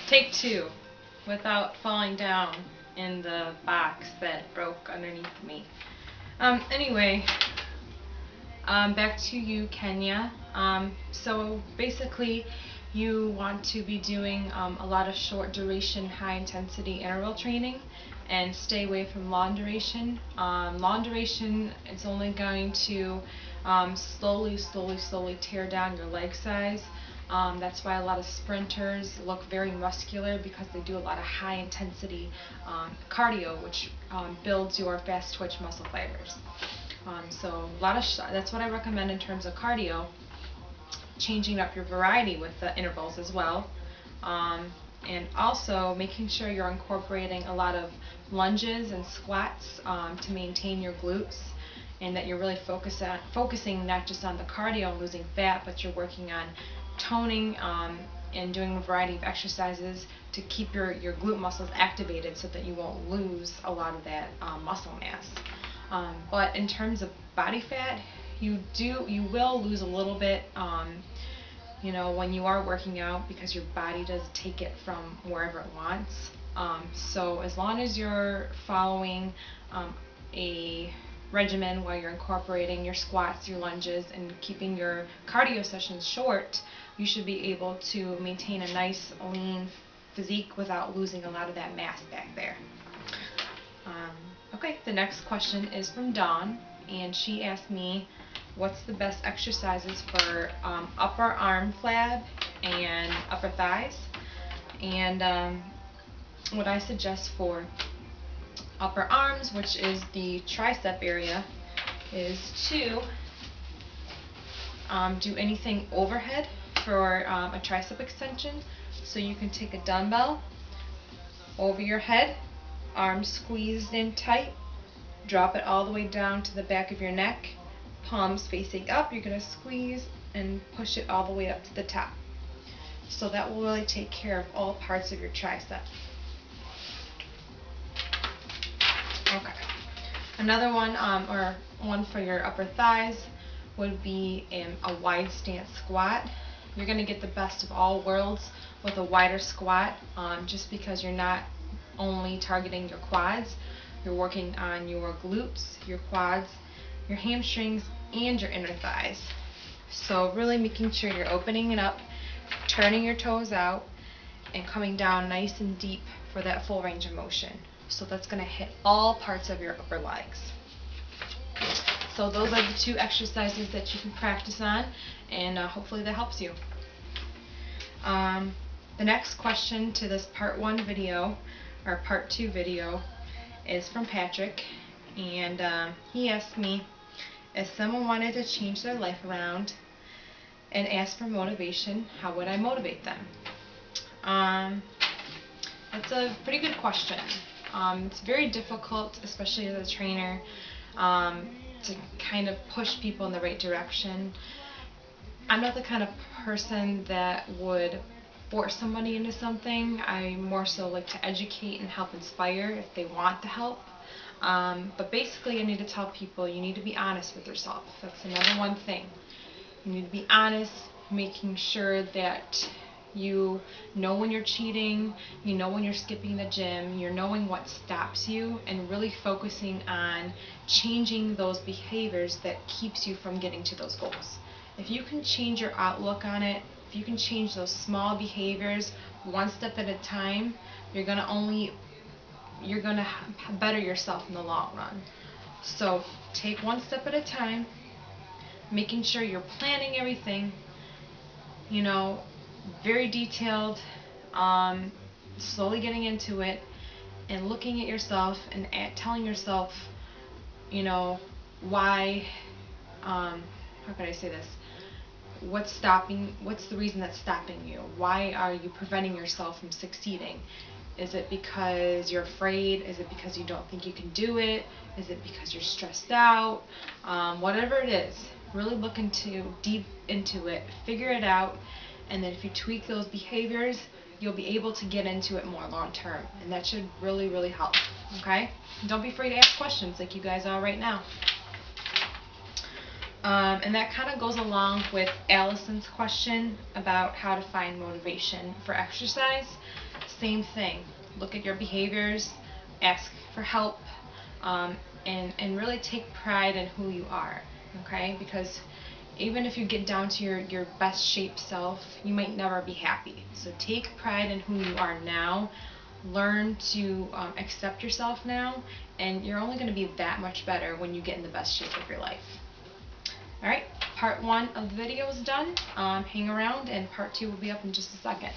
Take two without falling down in the box that broke underneath me. Anyway, back to you, Kenya. So basically, you want to be doing a lot of short duration, high intensity interval training and stay away from long duration. Long duration is only going to slowly tear down your leg size. That's why a lot of sprinters look very muscular, because they do a lot of high intensity cardio, which builds your fast twitch muscle fibers. So a lot of that's what I recommend in terms of cardio. Changing up your variety with the intervals as well, and also making sure you're incorporating a lot of lunges and squats to maintain your glutes, and that you're really focusing not just on the cardio and losing fat, but you're working on toning and doing a variety of exercises to keep your glute muscles activated so that you won't lose a lot of that muscle mass. But in terms of body fat, you will lose a little bit, when you are working out, because your body does take it from wherever it wants. So as long as you're following a regimen while you're incorporating your squats, your lunges, and keeping your cardio sessions short, you should be able to maintain a nice lean physique without losing a lot of that mass back there. Okay, the next question is from Dawn, and she asked me what's the best exercises for upper arm flab and upper thighs. And what I suggest for upper arms, which is the tricep area, is to do anything overhead for a tricep extension. So you can take a dumbbell over your head, arms squeezed in tight, drop it all the way down to the back of your neck, palms facing up. You're going to squeeze and push it all the way up to the top. So that will really take care of all parts of your tricep. Okay. Another one, or one for your upper thighs, would be a wide stance squat. You're going to get the best of all worlds with a wider squat, just because you're not only targeting your quads, you're working on your glutes, your quads, your hamstrings, and your inner thighs. So really making sure you're opening it up, turning your toes out, and coming down nice and deep for that full range of motion. So that's going to hit all parts of your upper legs. So those are the two exercises that you can practice on, and hopefully that helps you. The next question to this part 1 video, or part 2 video, is from Patrick, and he asked me, if someone wanted to change their life around and ask for motivation, how would I motivate them? That's a pretty good question. It's very difficult, especially as a trainer, to kind of push people in the right direction. I'm not the kind of person that would force somebody into something. I more so like to educate and help inspire if they want the help. But basically I need to tell people you need to be honest with yourself. That's another one thing. You need to be honest, making sure that you know when you're cheating, you know when you're skipping the gym, you're knowing what stops you, and really focusing on changing those behaviors that keeps you from getting to those goals. If you can change your outlook on it, if you can change those small behaviors one step at a time, you're going to better yourself in the long run. So take one step at a time, making sure you're planning everything, very detailed, slowly getting into it, and looking at yourself and telling yourself, why, how can I say this? What's the reason that's stopping you? Why are you preventing yourself from succeeding? Is it because you're afraid? Is it because you don't think you can do it? Is it because you're stressed out? Whatever it is, really look deep into it, figure it out, and then if you tweak those behaviors, you'll be able to get into it more long term, and that should really, really help. Okay? Don't be afraid to ask questions like you guys are right now. And that kind of goes along with Allison's question about how to find motivation for exercise. same thing. Look at your behaviors, ask for help, and really take pride in who you are, okay? Because even if you get down to your best shape self, you might never be happy. So take pride in who you are now. Learn to accept yourself now, and you're only going to be that much better when you get in the best shape of your life. Alright, part 1 of the video is done. Hang around, and part 2 will be up in just a second.